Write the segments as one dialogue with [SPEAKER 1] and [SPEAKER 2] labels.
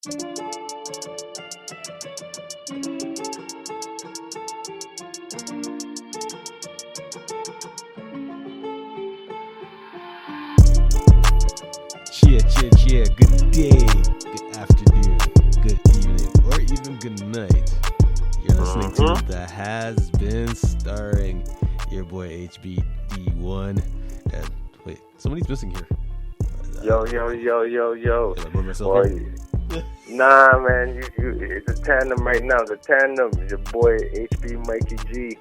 [SPEAKER 1] Cheer. Good day, good afternoon, good evening, or even good night. You're listening to The Has Been, starring your boy HBD1. And wait, somebody's missing here.
[SPEAKER 2] Yo.
[SPEAKER 1] Did I blow myself here?
[SPEAKER 2] Nah, man, you it's a tandem right now. The tandem, your boy HB Mikey G,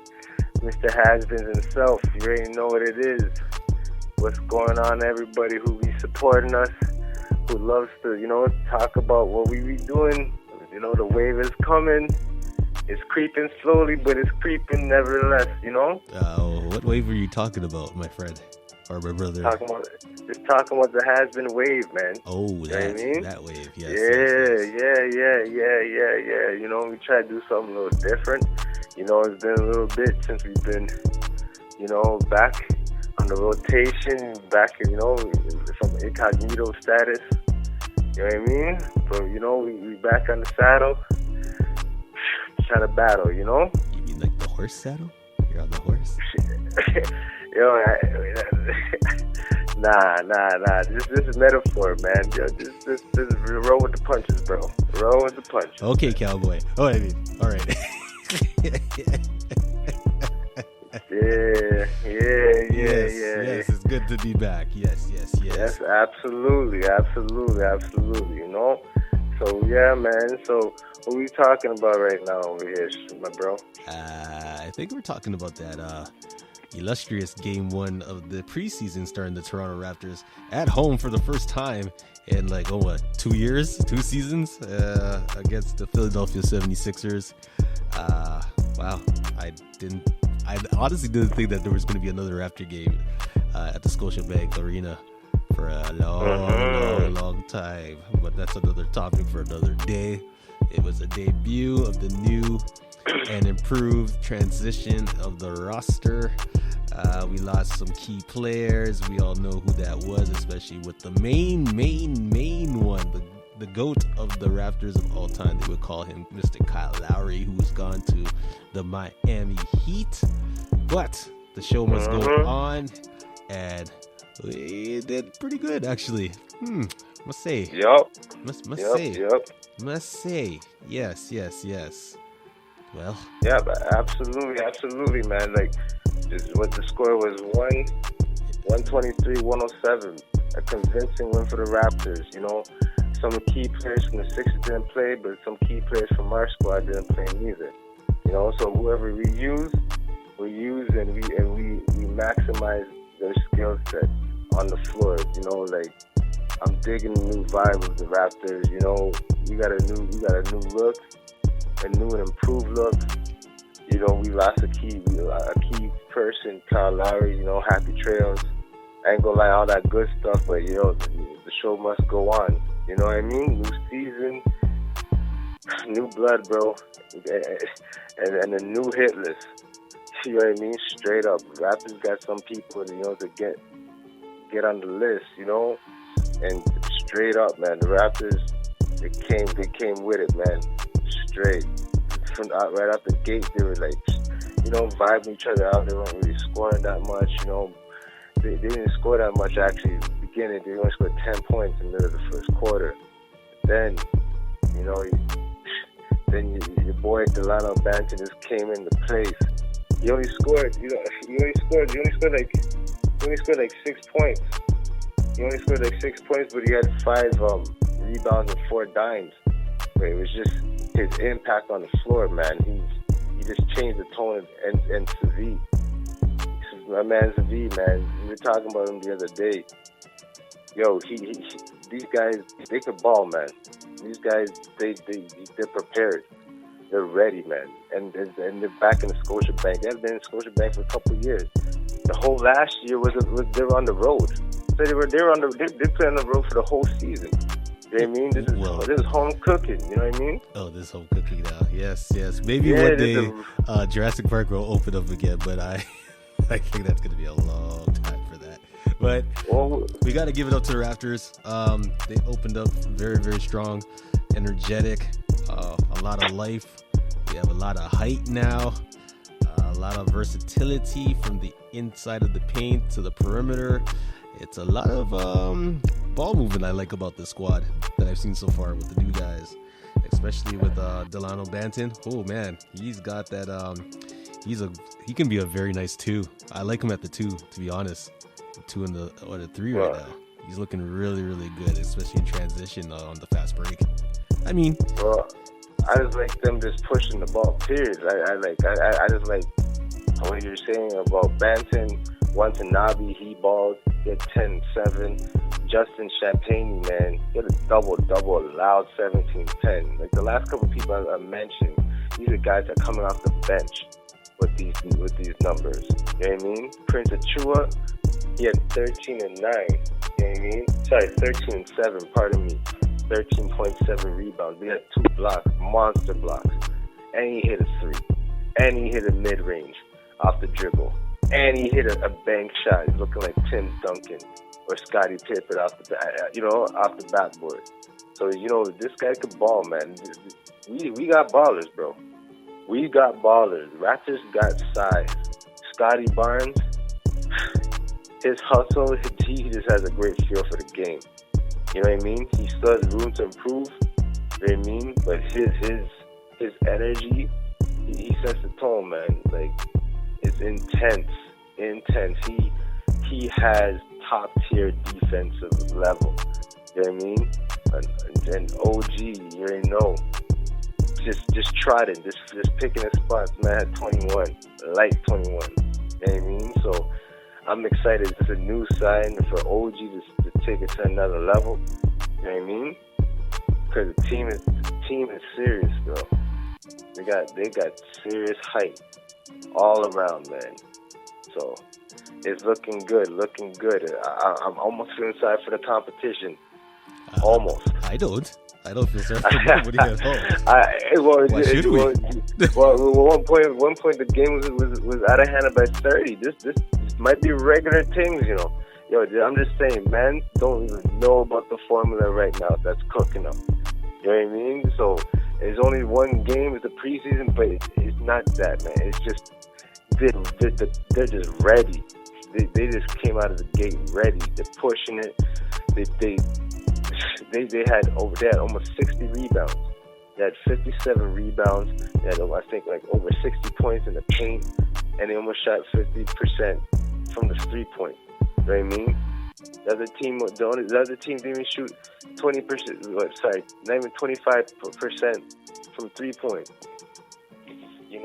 [SPEAKER 2] Mr. Has-Beens himself. You already know what it is. What's going on, everybody who be supporting us, who loves to, talk about what we be doing. The wave is coming. It's creeping slowly, but it's creeping nevertheless,
[SPEAKER 1] What wave are you talking about, my friend? Or my brother?
[SPEAKER 2] Talking about the Has-Been wave, man.
[SPEAKER 1] Oh, that wave, yes.
[SPEAKER 2] Yeah. We try to do something a little different. It's been a little bit since we've been, back on the rotation, back, from incognito status. You know what I mean? So, we back on the saddle, trying to battle,
[SPEAKER 1] You mean like the horse saddle? You're on the horse?
[SPEAKER 2] Nah. This is metaphor, man. Yo, this is roll with the punches, bro. Roll with the punches.
[SPEAKER 1] Okay, cowboy. Oh, I mean, all right.
[SPEAKER 2] Yeah.
[SPEAKER 1] Yes, it's good to be back. Yes.
[SPEAKER 2] Yes, absolutely. So yeah, man. So what are we talking about right now over here, my bro?
[SPEAKER 1] I think we're talking about that illustrious game one of the preseason, starting the Toronto Raptors at home for the first time in 2 seasons against the Philadelphia 76ers. Wow, I honestly didn't think that there was going to be another Raptor game at the Scotiabank Arena for a long time, but that's another topic for another day. It was a debut of the new and improved transition of the roster. We lost some key players. We all know who that was, especially with the main one, the GOAT of the Raptors of all time. They would call him Mr. Kyle Lowry, who was gone to the Miami Heat. But the show must go on, and we did pretty good, actually. Must say.
[SPEAKER 2] Yup.
[SPEAKER 1] Must say. Yes. Well.
[SPEAKER 2] Yeah, but absolutely, man. What the score was 123-107. A convincing win for the Raptors. Some key players from the Sixers didn't play, but some key players from our squad didn't play neither. So whoever we use and we maximize their skill set on the floor. I'm digging the new vibe of the Raptors. We got a new look, a new and improved look. We lost a key person, Kyle Lowry. Happy trails. I ain't gonna lie, all that good stuff, but the show must go on. You know what I mean? New season, new blood, bro, and a new hit list. You know what I mean? Straight up, Raptors got some people, to get on the list, and straight up, man, the Raptors, they came with it, man, straight. From right out the gate, they were vibing each other out. They weren't really scoring that much, They didn't score that much, actually. In the beginning, they only scored 10 points in the middle of the first quarter. Then, your boy Delano Banton just came into place. He only scored 6 points. He only scored 6 points, but he had 5 rebounds and 4 dimes. But it was just his impact on the floor, man. He just changed the tone and Savi. My man Savi, man. We were talking about him the other day. Yo, these guys, they could ball, man. These guys, they're prepared. They're ready, man. And they're back in the Scotiabank. They haven't been in Scotiabank for a couple of years. The whole last year they were on the road. So they played on the road for the whole season. You know what I mean? This is home cooking. You know what I mean?
[SPEAKER 1] Oh, this is home cooking now. Yes. Maybe one day Jurassic Park will open up again, but I think that's going to be a long time for that. But we got to give it up to the Raptors. They opened up very, very strong. energetic, a lot of life. We have a lot of height now, a lot of versatility from the inside of the paint to the perimeter. It's a lot of ball movement I like about this squad that I've seen so far with the new guys, especially with Delano Banton. Oh man, he's got that. He can be a very nice 2. I like him at the 2, to be honest. The 2 and the 3 right now. He's looking really, really good, especially in transition on the fast break. I mean,
[SPEAKER 2] well, I just like them just pushing the ball. Period. I just like what you're saying about Banton. Watanabe, he balled. Get 10-7. Justin Champagne, man, get a double, allowed 17-10. Like the last couple of people I mentioned, these are guys that are coming off the bench with these numbers. You know what I mean? Prince Achua, he had 13-9. You know what I mean? Sorry, 13-7. Pardon me. 13.7 rebounds. He had 2 blocks, monster blocks, and he hit a 3, and he hit a mid-range off the dribble, and he hit a bank shot. He's looking like Tim Duncan or Scottie Pippen off the backboard. So this guy could ball, man. We got ballers, bro. We got ballers. Raptors got size. Scotty Barnes, his hustle, he just has a great feel for the game. You know what I mean? He still has room to improve. You know what I mean? But his energy, he sets the tone, man. Like, it's intense. He has top tier defensive level. You know what I mean? And OG, you already know. Just tried it. Just picking his spots, man. Had 21, light 21. You know what I mean? So I'm excited. It's a new sign for OG to take it to another level. You know what I mean? Because the team is serious, bro. They got serious height all around, man. So it's looking good. I'm almost feeling sorry for the competition. Almost.
[SPEAKER 1] I don't feel sorry for nobody at all. Why should we?
[SPEAKER 2] Well, at one point the game was out of hand by 30. This might be regular things, Yo, I'm just saying, man, don't even know about the formula right now that's cooking up. You know what I mean? So it's only one game. It's a preseason, but it's not that, man. It's just they're just ready. They just came out of the gate ready. They're pushing it. They had almost 60 rebounds. They had 57 rebounds. They had, I think, like over 60 points in the paint, and they almost shot 50% from the 3-point. You know what I mean? The other team didn't even shoot 20%. Sorry, not even 25% from 3-point. You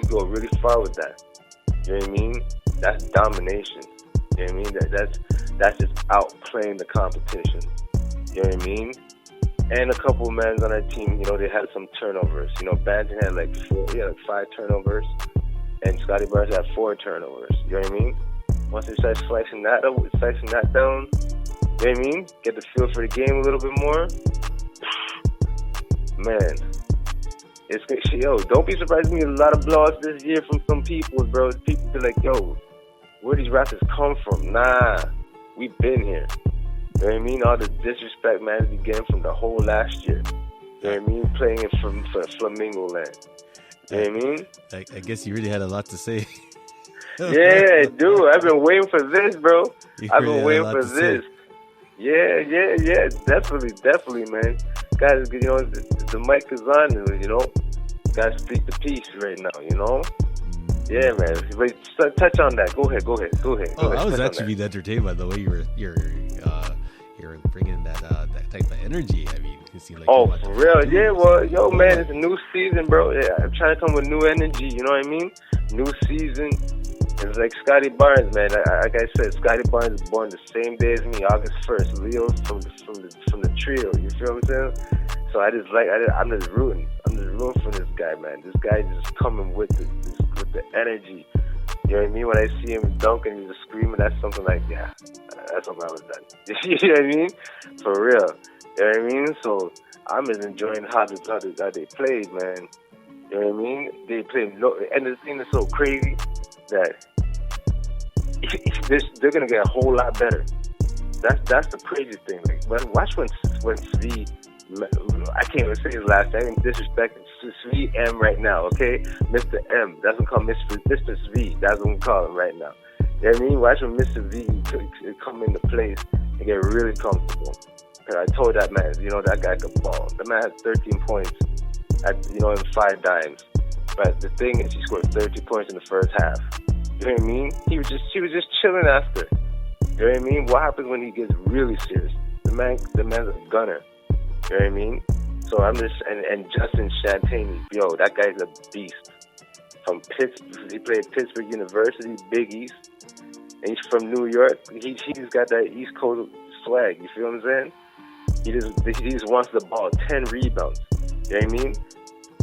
[SPEAKER 2] could go really far with that. You know what I mean? That's domination. You know what I mean? That's just outplaying the competition. You know what I mean? And a couple of men on our team, they had some turnovers. Banton had like 5 turnovers, and Scotty Barnes had 4 turnovers. You know what I mean? Once they start slicing that down, you know what I mean? Get the feel for the game a little bit more. Man, don't be surprised me. A lot of blowouts this year from some people, bro. People be like, yo, where these Raptors come from? Nah, we've been here. You know what I mean? All the disrespect, man, began from the whole last year. You know what I mean? Playing it for Flamingo Land. You know what I mean?
[SPEAKER 1] I guess you really had a lot to say.
[SPEAKER 2] Yeah, dude. I've been waiting for this, bro. I've been waiting for this. Yeah. Definitely, man. Guys, the mic is on, Gotta speak the peace right now, Yeah, man. Wait, touch on that. Go ahead.
[SPEAKER 1] I was actually being entertained by the way you're bringing that type of energy. I mean, you see, like,
[SPEAKER 2] for real? Yeah. Well, yo, man, it's a new season, bro. Yeah, I'm trying to come with new energy. You know what I mean? New season. It's like Scotty Barnes, man. Like I said, Scotty Barnes was born the same day as me, August 1st. Leo from the trio. You feel what I'm saying? So I'm just rooting. I'm just rooting for this guy, man. This guy just coming with the energy. You know what I mean? When I see him dunking, he's just screaming. That's something like, yeah, that's something I was done. You know what I mean? For real. You know what I mean? So I'm just enjoying how they played, man. You know what I mean? They played, and the thing that's so crazy that they're gonna get a whole lot better. That's the crazy thing. Like, watch when when Svi, I can't even say his last name, disrespecting Svi M right now, okay? Mr. M, that's what we call Mr. Svi, that's what we call him right now. You know what I mean? Watch when Mr. V come into place and get really comfortable. And I told that man, that guy could ball. The man had 13 points in 5 dimes. But the thing is, he scored 30 points in the first half. You know what I mean? He was just chilling after. You know what I mean? What happens when he gets really serious? The man's a gunner. You know what I mean? So I'm just and Justin Champagne, that guy's a beast. From Pittsburgh, he played Pittsburgh University, Big East, and he's from New York. He's got that East Coast swag. You feel what I'm saying? He just wants the ball. 10 rebounds. You know what I mean?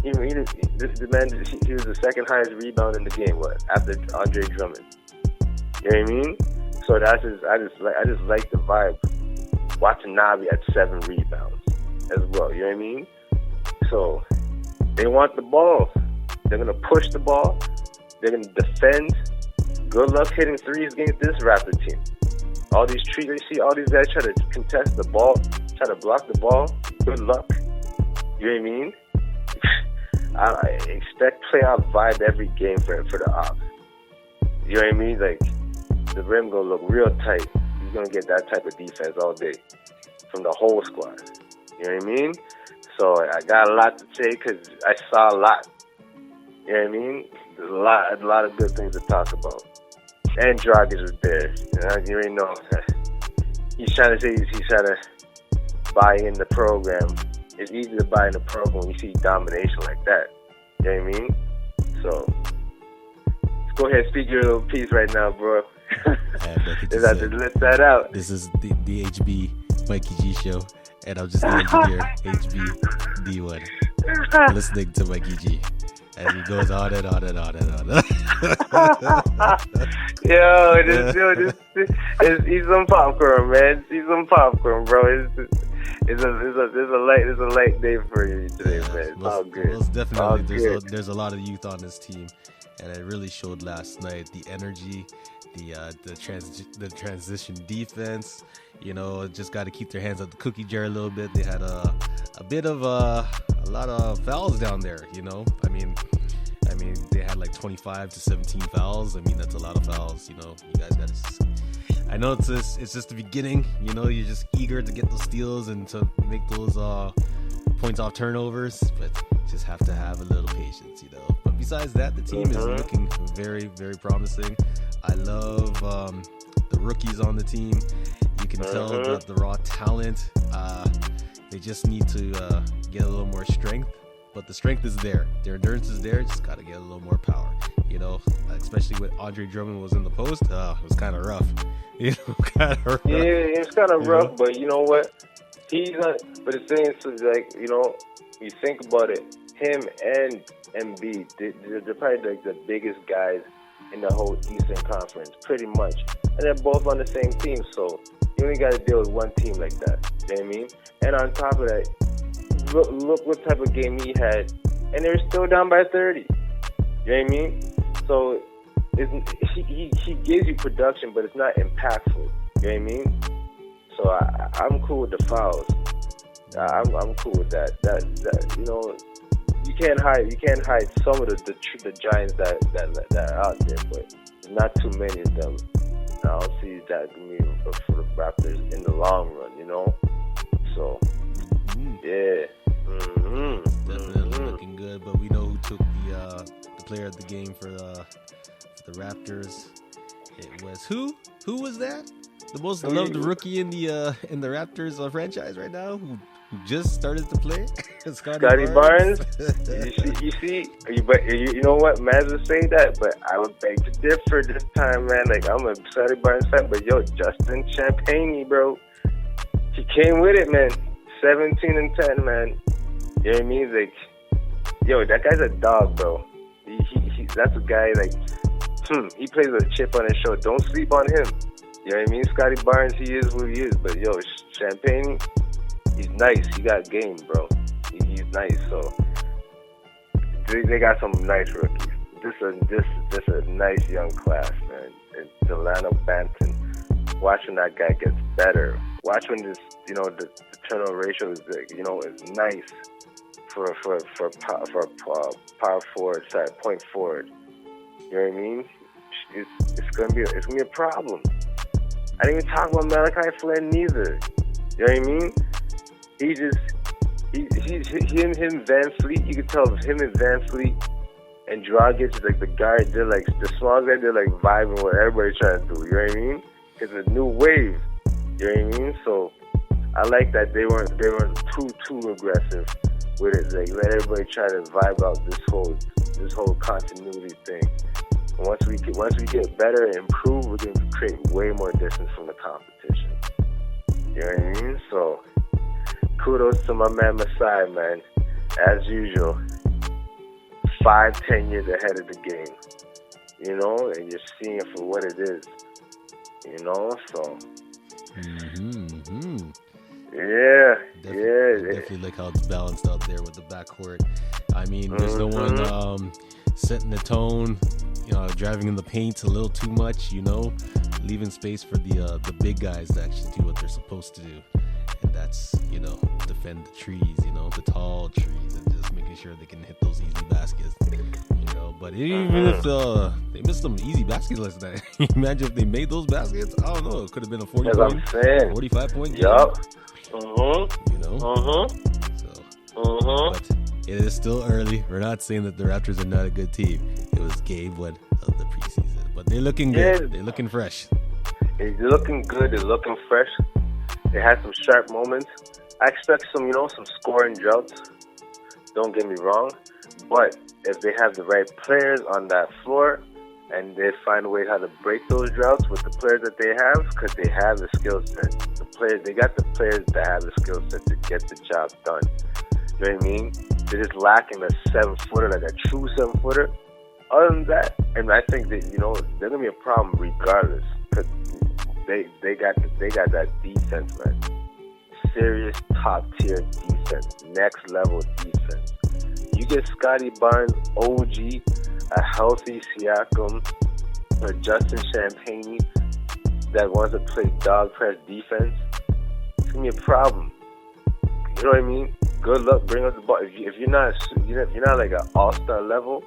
[SPEAKER 2] He was the second highest rebound in the game. After Andre Drummond? You know what I mean? So I just like the vibe. Watanabe at 7 rebounds as well. You know what I mean? So they want the ball. They're gonna push the ball. They're gonna defend. Good luck hitting threes against this Raptor team. All these you see all these guys try to contest the ball, try to block the ball. Good luck. You know what I mean? I expect playoff vibe every game for the Ops. You know what I mean? Like, the rim gonna look real tight. He's gonna get that type of defense all day from the whole squad. You know what I mean? So I got a lot to say because I saw a lot. You know what I mean? There's a lot of good things to talk about. And Dragic was there. You already know. He's trying to say he's trying to buy in the program. It's easy to buy in the program when you see domination like that. You know what I mean? So, let's go ahead and speak your little piece right now, bro. Just have to let that out.
[SPEAKER 1] This is the HB Mikey G show, and I'm just the engineer, HB D1, listening to Mikey G. As he goes on and on and on and on.
[SPEAKER 2] Eat some popcorn, man. Eat some popcorn, bro. It's a light day for you today, man. It's all good.
[SPEAKER 1] Most definitely, there's a lot of youth on this team, and it really showed last night. The energy, the transition defense. Just got to keep their hands out the cookie jar a little bit. They had a lot of fouls down there. I mean, they had like 25 to 17 fouls. I mean, that's a lot of fouls. You guys got to. I know it's just the beginning. You're just eager to get those steals and to make those points off turnovers, but just have to have a little patience. But besides that, the team is looking very, very promising. I love the rookies on the team. You can tell the raw talent. They just need to get a little more strength, but the strength is there. Their endurance is there. Just got to get a little more power. Especially when Andre Drummond was in the post, it was kind of rough. Kind of rough.
[SPEAKER 2] Yeah, it's kind of rough, but you know what? He's not. But the thing is, like, you think about it, him and Embiid, they're probably like the biggest guys in the whole Eastern Conference, pretty much. And they're both on the same team, so you only got to deal with one team like that. You know what I mean? And on top of that, look what type of game he had, and they were still down by 30. You know what I mean? So he gives you production, but it's not impactful. You know what I mean? So I'm cool with the fouls. I'm cool with that. You can't hide some of the giants that are out there, but there's not too many of them. I don't see that for the Raptors in the long run. So yeah.
[SPEAKER 1] Definitely looking good, but we know who took the player of the game for the Raptors. It was who? Who was that? The most loved rookie in the Raptors franchise right now, who just started to play?
[SPEAKER 2] Scotty Barnes. you see, you know what? Maz would say that, but I would beg to differ this time, man. Like, I'm a Scotty Barnes fan, but Justin Champagne, bro, he came with it, man. 17 and 10, man. You know what I mean? Like, that guy's a dog, bro. That's a guy, like, he plays with a chip on his shoulder. Don't sleep on him. You know what I mean? Scotty Barnes, he is who he is. But, Champagne, he's nice. He got game, bro. He's nice. So, they got some nice rookies. This a nice young class, man. And Delano Banton, watching that guy gets better. Watch when this, the turnover ratio is, is nice for power forward side, point forward. You know what I mean? It's gonna be a problem. I didn't even talk about Malachi Flynn neither. You know what I mean? He him Van Fleet. You can tell him and Van Fleet and Dragic is like the guy. They're like the small guy. They're like vibing what everybody's trying to do. You know what I mean? It's a new wave. You know what I mean? So I like that they weren't too aggressive with it. Like let everybody try to vibe out this whole continuity thing. And once we get better and improve, we're going to create way more distance from the competition. You know what I mean? So kudos to my man Masai, man. As usual, 5-10 years ahead of the game. You know, and you're seeing it for what it is. You know, so.
[SPEAKER 1] Definitely like how it's balanced out there with the backcourt. I mean, there's no one setting the tone, driving in the paint a little too much, leaving space for the big guys to actually do what they're supposed to do. And that's, defend the trees, the tall trees, and just making sure they can hit those easy baskets. But even if they missed some easy baskets last night, imagine if they made those baskets. I don't know. It could have been a 45-point game.
[SPEAKER 2] Yup.
[SPEAKER 1] But it is still early. We're not saying that the Raptors are not a good team. It was game 1 of the preseason, but they're looking good. Yeah. They're looking fresh.
[SPEAKER 2] They're looking good. They're looking fresh. They had some sharp moments. I expect some scoring droughts. Don't get me wrong, but if they have the right players on that floor and they find a way how to break those droughts with the players that they have, because they have the skill set. They got the players that have the skill set to get the job done. You know what I mean? They're just lacking a 7-footer, like a true 7-footer. Other than that, and I think that they're gonna be a problem regardless, because they got that defense, man. Serious top tier defense, next level defense. You get Scotty Barnes, OG, a healthy Siakam, or Justin Champagne that wants to play dog press defense. It's gonna be a problem. You know what I mean? Good luck, bring us the ball. If you're not like an all-star level,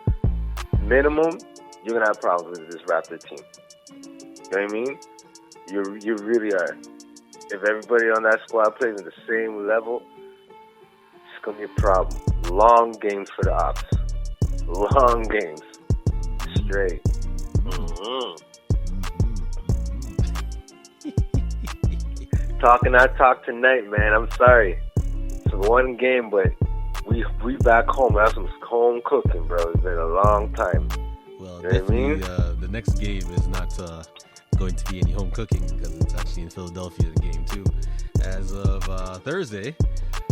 [SPEAKER 2] minimum, you're gonna have problems with this Raptor team. You know what I mean? You really are. If everybody on that squad plays at the same level, it's gonna be a problem. Long games for the Ops. Long games. Straight. Talking I talk tonight, man. I'm sorry. It's one game, but we back home. That's some home cooking, bro. It's been a long time.
[SPEAKER 1] Well,
[SPEAKER 2] you know what I mean?
[SPEAKER 1] The next game is not going to be any home cooking because it's actually in Philadelphia, the game too, as of Thursday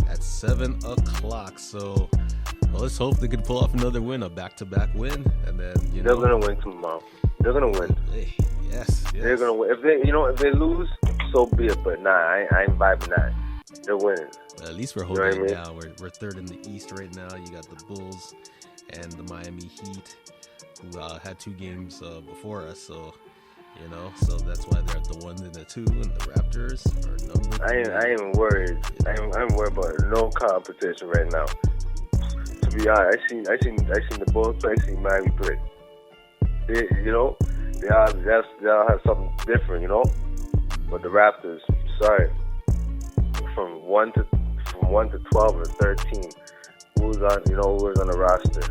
[SPEAKER 1] at 7 o'clock. So let's hope they can pull off another win, a back-to-back win, and then
[SPEAKER 2] they're gonna win tomorrow. They're gonna win.
[SPEAKER 1] Yes.
[SPEAKER 2] They're gonna win. If they lose, so be it. But nah, I ain't vibing that. They're winning.
[SPEAKER 1] Well, at least we're holding it now. We're third in the East right now. You got the Bulls and the Miami Heat, who had 2 games before us. So. So that's why they're at the 1 and the 2, and the Raptors are number 3.
[SPEAKER 2] I ain't worried. I'm worried about no competition right now. To be honest, I seen the Bulls play. I seen Miami play. They all have something different, But the Raptors, sorry, from 1 to 12 or 13, who's on the roster?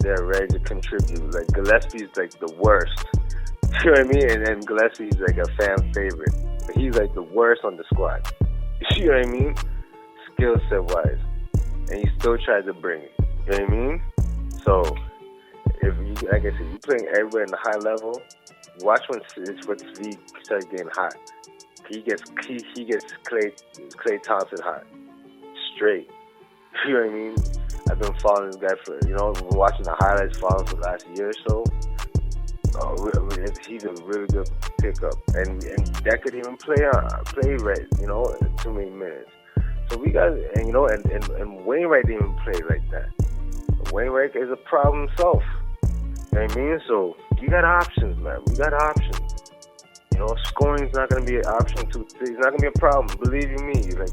[SPEAKER 2] They're ready to contribute. Like Gillespie's like the worst. You know what I mean? And Gillespie's like a fan favorite. But he's like the worst on the squad. You know what I mean? Skill set wise. And he still tried to bring it. You know what I mean? So, if you, like I said, you playing everybody in the high level, watch when Svi starts getting hot. He gets Klay Thompson hot. Straight. You know what I mean? I've been following this guy for, watching the highlights following for the last year or so. He's a really good pickup, and that could even play right, too many minutes. So we got, and Wainwright didn't even play like that. Wainwright is a problem himself. You know what I mean? So you got options, man. We got options. Scoring's not gonna be an option. It's not gonna be a problem. Believe you me. Like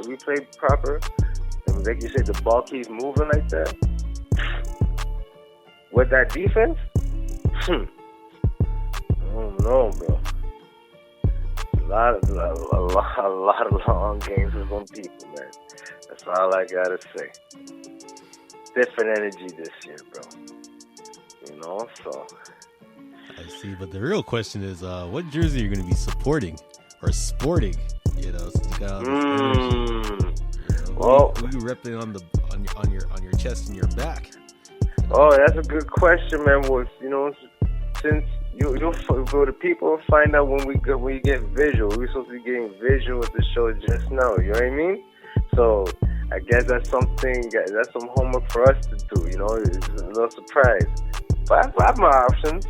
[SPEAKER 2] we play proper, and like you said, the ball keeps moving like that. With that defense, I don't know, bro. A lot of long games with some people, man. That's all I gotta say. Different energy this year, bro. So.
[SPEAKER 1] I see, but the real question is, what jersey are you going to be supporting or sporting? So you got all this energy. Who you repping on your chest and your back?
[SPEAKER 2] Oh, that's a good question, man. Well, since for the people find out when we get visual, we're supposed to be getting visual with the show just now. You know what I mean? So I guess that's some homework for us to do. It's a little surprise. But I have my options.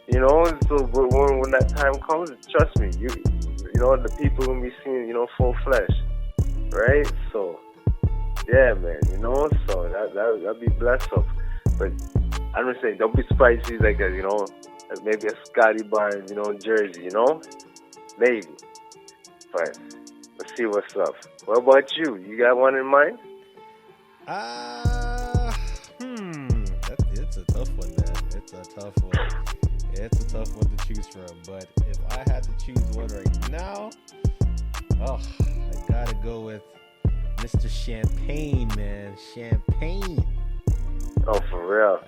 [SPEAKER 2] So when that time comes, trust me, the people will be seeing, full flesh, right? So, yeah, man, so that'd be blessed up. But I'm gonna say, don't be surprised to see like maybe a Scotty Barnes, jersey, maybe. But let's see what's up. What about you? You got one in mind?
[SPEAKER 1] It's a tough one, man. It's a tough one to choose from. But if I had to choose one right now, I gotta go with Mr. Champagne, man. Champagne.
[SPEAKER 2] Oh, for real?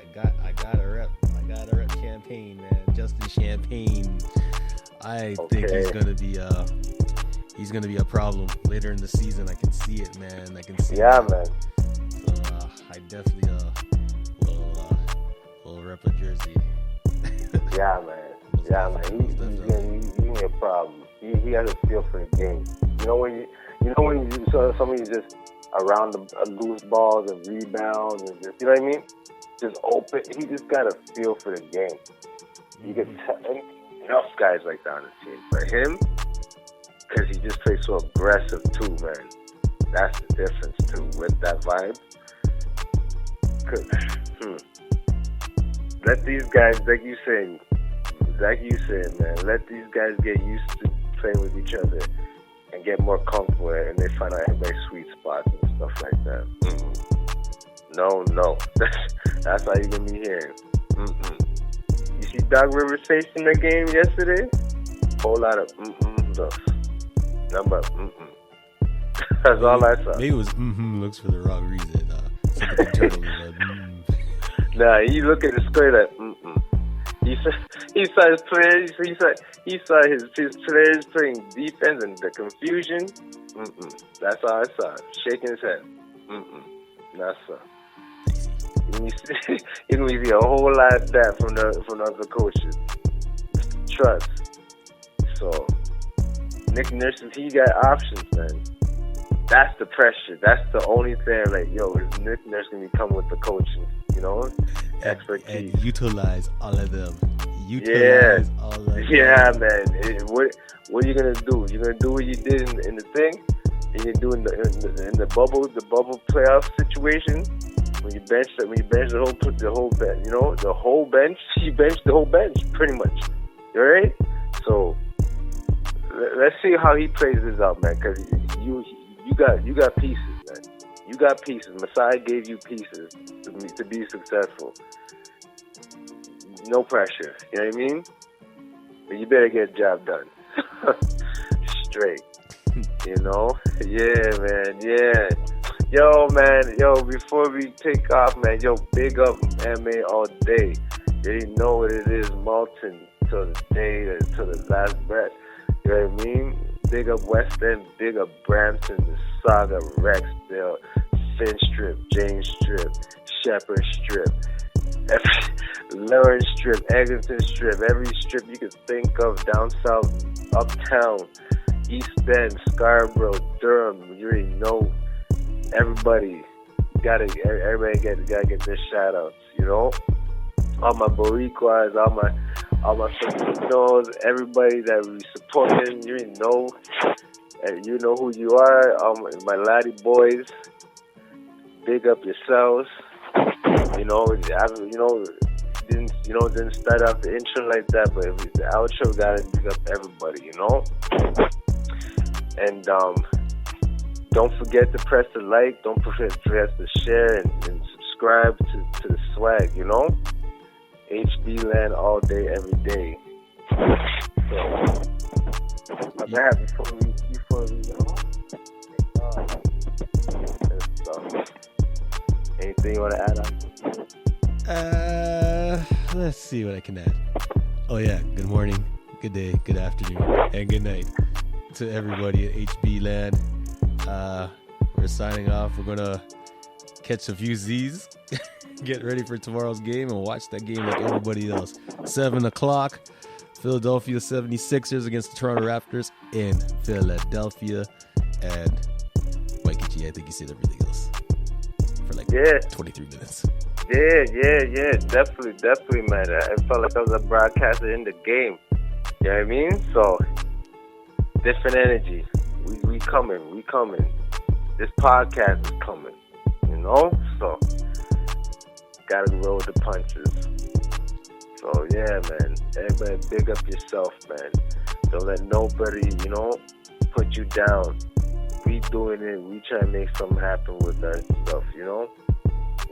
[SPEAKER 1] I gotta rep Champagne, man. Justin Champagne. I think he's gonna be a problem later in the season. I can see it, man. I can see it.
[SPEAKER 2] Yeah, man.
[SPEAKER 1] So I definitely will rep a jersey.
[SPEAKER 2] Yeah, man. He's gonna be a problem. He has a feel for the game. When you saw somebody just around the loose balls and rebounds and just, you know what I mean? Just open. He just got a feel for the game. You can tell enough guys like that on the team. But him, because he just plays so aggressive too, man. That's the difference too with that vibe. Let these guys, like you said, man, let these guys get used to playing with each other and get more comfortable, and they find out everybody's sweet spots and stuff like that. No. That's how you're going to be hearing. You see Doc Rivers facing the game yesterday? Whole lot of stuff. Number That's all I saw.
[SPEAKER 1] Maybe it was looks for the wrong reason.
[SPEAKER 2] Nah, he look at the square like He saw his players. He saw his players playing defense and the confusion. That's all I saw. Shaking his head. That's all. You can see a whole lot of that from the other coaches. Trust. So Nick Nurse, he got options, man. That's the pressure. That's the only thing. Like, is Nick Nurse gonna be coming with the coaching? Expertise.
[SPEAKER 1] And utilize all of them.
[SPEAKER 2] Yeah, man. What are you gonna do? You're gonna do what you did in the thing. You can do in the bubble playoff situation. When you bench the whole bench, the whole bench. You bench the whole bench, pretty much. You alright? So let's see how he plays this out, man. Because you got pieces, man. You got pieces. Masai gave you pieces to be successful. No pressure. You know what I mean? But you better get the job done. Straight. Yeah, man. Yeah. Yo, man. Before we take off, man. Big up MA all day. You already know what it is. Malton till the day, till the last breath. You know what I mean? Big up West End. Big up Brampton, the Saga, Rexdale, Finn Strip, James Strip, Shepherd Strip, Lawrence Strip, Eglinton Strip, every strip you can think of down south, uptown, East End, Scarborough, Durham. You already know. Everybody gotta get their shout outs, all my Boricuas, all my Filipinos, everybody that we supporting. You already know, and you know who you are. My laddie boys, big up yourselves. didn't start off the intro like that, but the outro gotta big up everybody, And don't forget to press the like, don't forget to share and subscribe to the swag, HB Land all day, every day. So, I'm happy before we anything you want to add on?
[SPEAKER 1] Let's see what I can add. Oh yeah, good morning, good day, good afternoon, and good night to everybody at HB Land. We're signing off. We're gonna catch a few Z's, get ready for tomorrow's game, and watch that game like everybody else. 7 o'clock, Philadelphia 76ers against the Toronto Raptors in Philadelphia. And Mikey G, I think you said everything else for 23 minutes.
[SPEAKER 2] Yeah. Definitely, man. I felt like I was a broadcaster in the game. You know what I mean? So, different energy. We coming. This podcast is coming. So, gotta roll with the punches. So, yeah, man. Everybody big up yourself, man. Don't let nobody, put you down. We doing it. We try to make something happen with our stuff,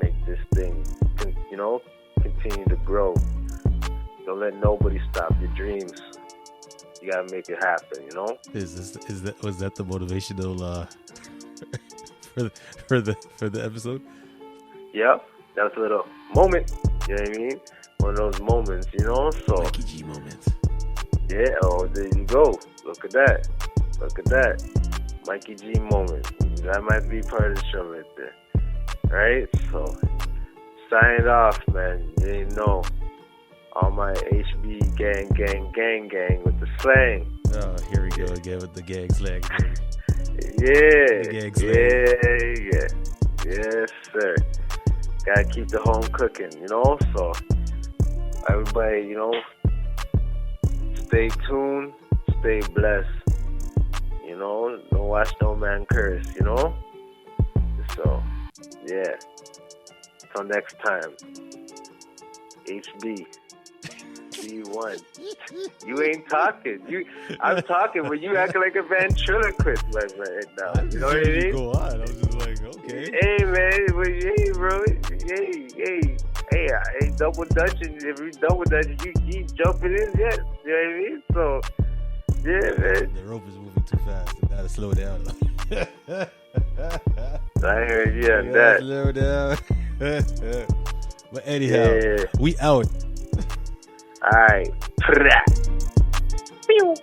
[SPEAKER 2] Make this thing, continue to grow. Don't let nobody stop your dreams. You gotta make it happen,
[SPEAKER 1] Was that the motivational for the episode?
[SPEAKER 2] Yeah, that was a little moment. You know what I mean? One of those moments, So
[SPEAKER 1] Mikey G moments.
[SPEAKER 2] Yeah. Oh, there you go. Look at that. Mikey G moment. That might be part of the show right there. Right? So, sign off, man. You know, all my HB gang with the slang.
[SPEAKER 1] Oh, here we go again with the gang slang.
[SPEAKER 2] Yeah.
[SPEAKER 1] The gang slang.
[SPEAKER 2] Yeah. Yes, sir. Gotta keep the home cooking, So, everybody, stay tuned, stay blessed. Don't watch no man curse, So, yeah. Till next time. HB. G1. You ain't talking. I'm talking, but you acting like a ventriloquist right now. You know what I mean?
[SPEAKER 1] Go on. I was just like, okay.
[SPEAKER 2] Hey, man. Hey, bro. Hey, I ain't double dutching. If you double dutching, you keep jumping in yet. You know what I mean? So, yeah, man.
[SPEAKER 1] The rope is moving too fast. I gotta slow down.
[SPEAKER 2] I heard you on that.
[SPEAKER 1] Slow down. But anyhow, we out.
[SPEAKER 2] All right. Pew.